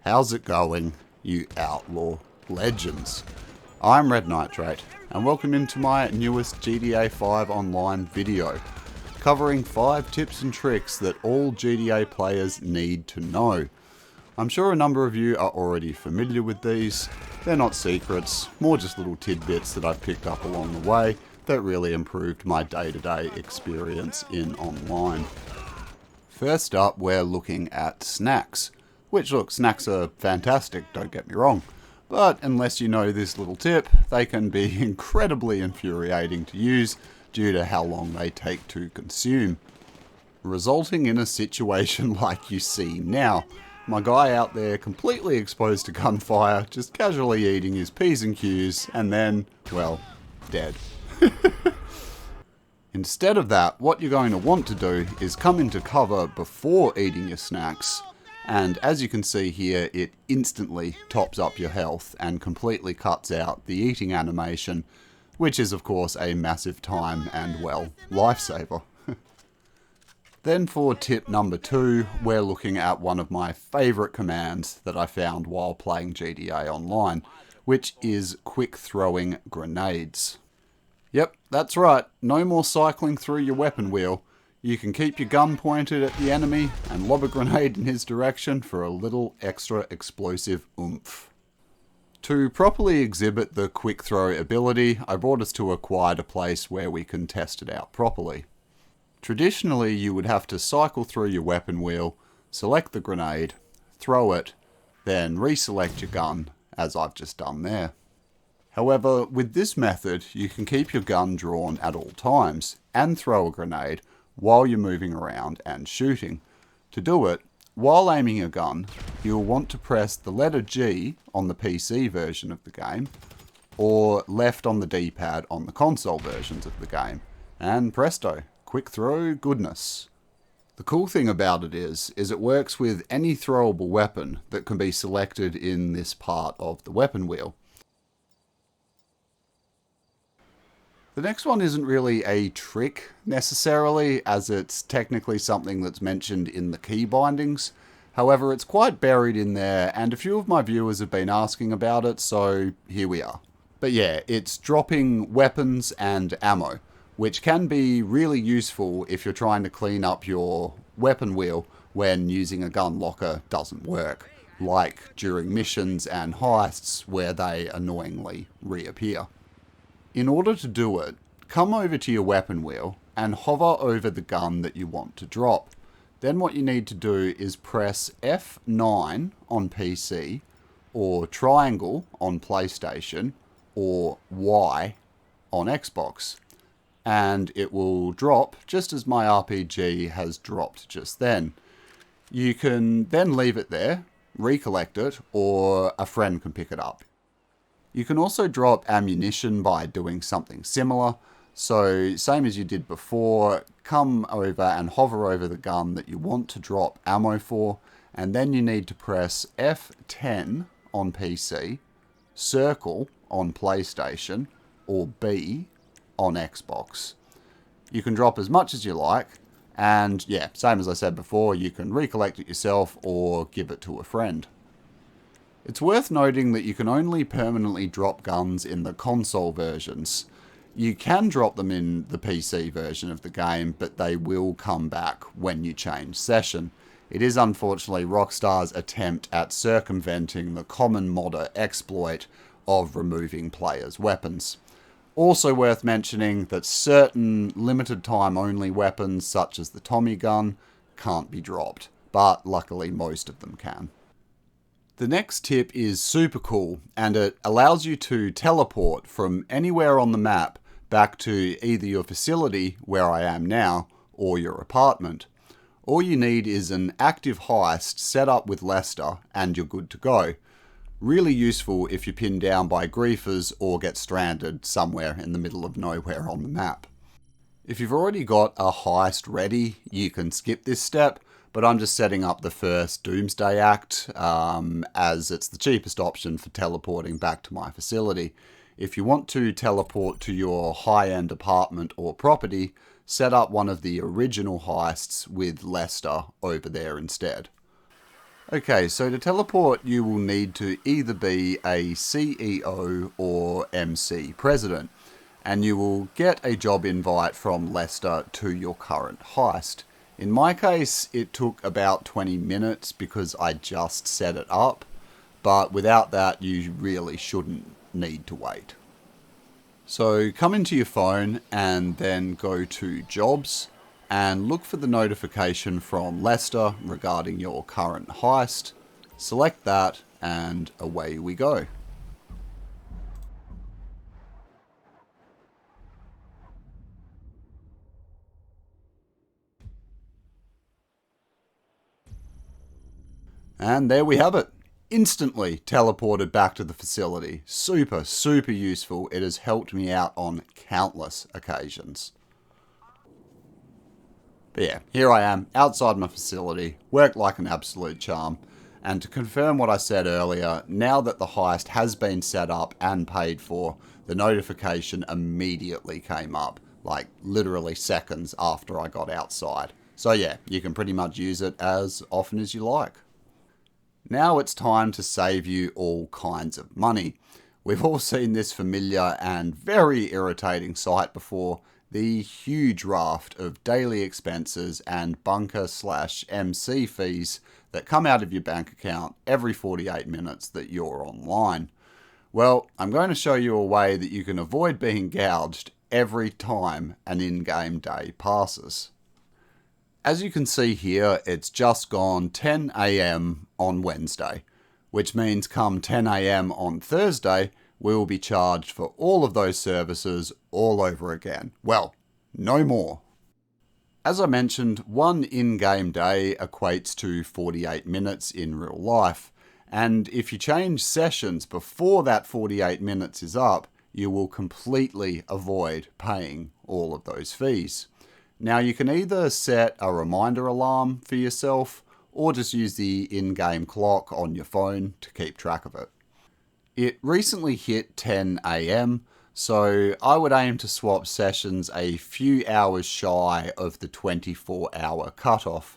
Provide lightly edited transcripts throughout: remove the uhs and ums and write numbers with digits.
How's it going, you outlaw legends? I'm Red Nitrate, and welcome into my newest GTA 5 online video, covering 5 tips and tricks that all GTA players need to know. I'm sure a number of you are already familiar with these. They're not secrets, more just little tidbits that I've picked up along the way that really improved my day-to-day experience in online. First up, we're looking at snacks. Which, look, snacks are fantastic, don't get me wrong. But unless you know this little tip, they can be incredibly infuriating to use due to how long they take to consume. Resulting in a situation like you see now. My guy out there completely exposed to gunfire, just casually eating his P's and Q's, and then, well, dead. Instead of that, what you're going to want to do is come into cover before eating your snacks, and as you can see here, it instantly tops up your health and completely cuts out the eating animation, which is of course a massive time and, well, lifesaver. Then for tip number 2, we're looking at one of my favourite commands that I found while playing GTA Online, which is quick throwing grenades. Yep, that's right, no more cycling through your weapon wheel. You can keep your gun pointed at the enemy and lob a grenade in his direction for a little extra explosive oomph. To properly exhibit the quick throw ability, I brought us to a quieter place where we can test it out properly. Traditionally, you would have to cycle through your weapon wheel, select the grenade, throw it, then reselect your gun, as I've just done there. However, with this method, you can keep your gun drawn at all times and throw a grenade while you're moving around and shooting. To do it, while aiming your gun, you'll want to press the letter G on the PC version of the game, or left on the D-pad on the console versions of the game, and presto, quick throw goodness. The cool thing about it is it works with any throwable weapon that can be selected in this part of the weapon wheel. The next one isn't really a trick necessarily, as it's technically something that's mentioned in the key bindings. However, it's quite buried in there, and a few of my viewers have been asking about it, so here we are. But yeah, it's dropping weapons and ammo, which can be really useful if you're trying to clean up your weapon wheel when using a gun locker doesn't work, like during missions and heists where they annoyingly reappear. In order to do it, come over to your weapon wheel and hover over the gun that you want to drop. Then what you need to do is press F9 on PC, or triangle on PlayStation, or Y on Xbox. And it will drop just as my RPG has dropped just then. You can then leave it there, recollect it, or a friend can pick it up. You can also drop ammunition by doing something similar. So same as you did before, come over and hover over the gun that you want to drop ammo for, and then you need to press F10 on PC, circle on PlayStation, or B on Xbox. You can drop as much as you like, and yeah, same as I said before, you can recollect it yourself or give it to a friend. It's worth noting that you can only permanently drop guns in the console versions. You can drop them in the PC version of the game, but they will come back when you change session. It is unfortunately Rockstar's attempt at circumventing the common modder exploit of removing players' weapons. Also worth mentioning that certain limited time only weapons, such as the Tommy gun, can't be dropped, but luckily most of them can. The next tip is super cool, and it allows you to teleport from anywhere on the map back to either your facility, where I am now, or your apartment. All you need is an active heist set up with Lester, and you're good to go. Really useful if you're pinned down by griefers or get stranded somewhere in the middle of nowhere on the map. If you've already got a heist ready, you can skip this step, but I'm just setting up the first Doomsday Act, as it's the cheapest option for teleporting back to my facility. If you want to teleport to your high-end apartment or property, set up one of the original heists with Lester over there instead. Okay, so to teleport, you will need to either be a CEO or MC president, and you will get a job invite from Lester to your current heist. In my case, it took about 20 minutes because I just set it up, but without that, you really shouldn't need to wait. So come into your phone and then go to Jobs and look for the notification from Lester regarding your current heist. Select that and away we go. And there we have it. Instantly teleported back to the facility. Super, super useful. It has helped me out on countless occasions. But yeah, here I am outside my facility, worked like an absolute charm. And to confirm what I said earlier, now that the heist has been set up and paid for, the notification immediately came up, like literally seconds after I got outside. So yeah, you can pretty much use it as often as you like. Now it's time to save you all kinds of money. We've all seen this familiar and very irritating sight before, the huge raft of daily expenses and bunker/MC fees that come out of your bank account every 48 minutes that you're online. Well, I'm going to show you a way that you can avoid being gouged every time an in-game day passes. As you can see here, it's just gone 10 AM on Wednesday, which means come 10 AM on Thursday, we will be charged for all of those services all over again. Well, no more. As I mentioned, one in-game day equates to 48 minutes in real life, and if you change sessions before that 48 minutes is up, you will completely avoid paying all of those fees. Now you can either set a reminder alarm for yourself or just use the in-game clock on your phone to keep track of it. It recently hit 10 AM, so I would aim to swap sessions a few hours shy of the 24-hour cutoff,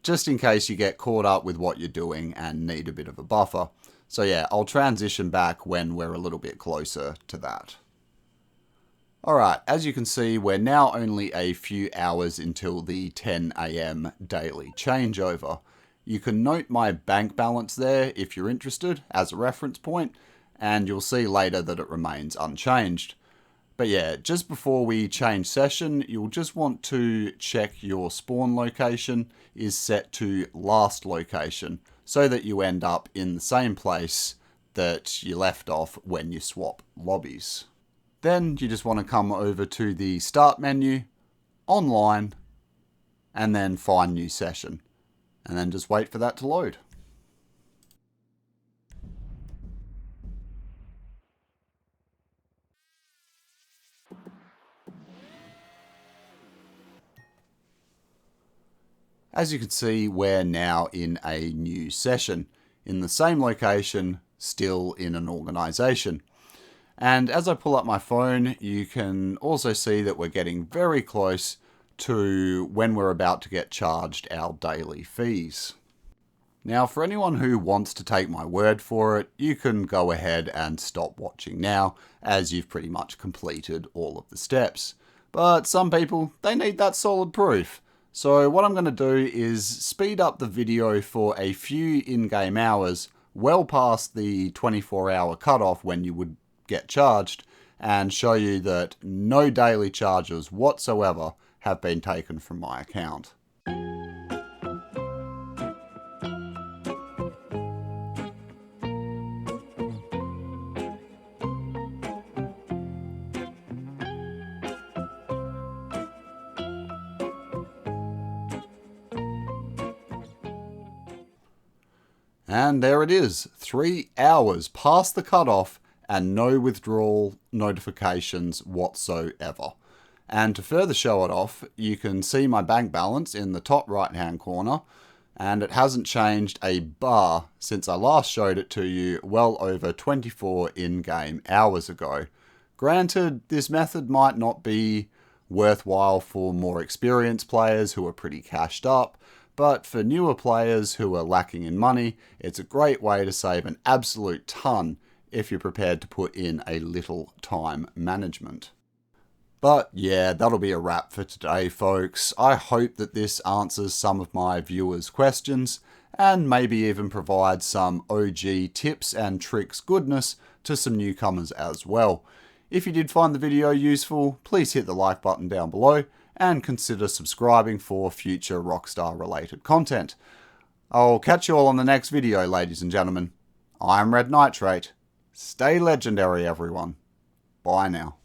just in case you get caught up with what you're doing and need a bit of a buffer. So yeah, I'll transition back when we're a little bit closer to that. Alright, as you can see, we're now only a few hours until the 10 AM daily changeover. You can note my bank balance there if you're interested as a reference point, and you'll see later that it remains unchanged. But yeah, just before we change session, you'll just want to check your spawn location is set to last location, so that you end up in the same place that you left off when you swap lobbies. Then you just want to come over to the start menu, online, and then find new session. And then just wait for that to load. As you can see, we're now in a new session, in the same location, still in an organization. And as I pull up my phone, you can also see that we're getting very close to when we're about to get charged our daily fees. Now, for anyone who wants to take my word for it, you can go ahead and stop watching now, as you've pretty much completed all of the steps. But some people, they need that solid proof. So what I'm going to do is speed up the video for a few in-game hours, well past the 24-hour cutoff when you would get charged, and show you that no daily charges whatsoever have been taken from my account. And there it is, 3 hours past the cutoff and no withdrawal notifications whatsoever. And to further show it off, you can see my bank balance in the top right hand corner, and it hasn't changed a bar since I last showed it to you well over 24 in-game hours ago. Granted, this method might not be worthwhile for more experienced players who are pretty cashed up, but for newer players who are lacking in money, it's a great way to save an absolute ton if you're prepared to put in a little time management. But yeah, that'll be a wrap for today, folks. I hope that this answers some of my viewers' questions and maybe even provides some OG tips and tricks goodness to some newcomers as well. If you did find the video useful, please hit the like button down below and consider subscribing for future Rockstar related content. I'll catch you all on the next video, ladies and gentlemen. I'm Red Nitrate. Stay legendary, everyone. Bye now.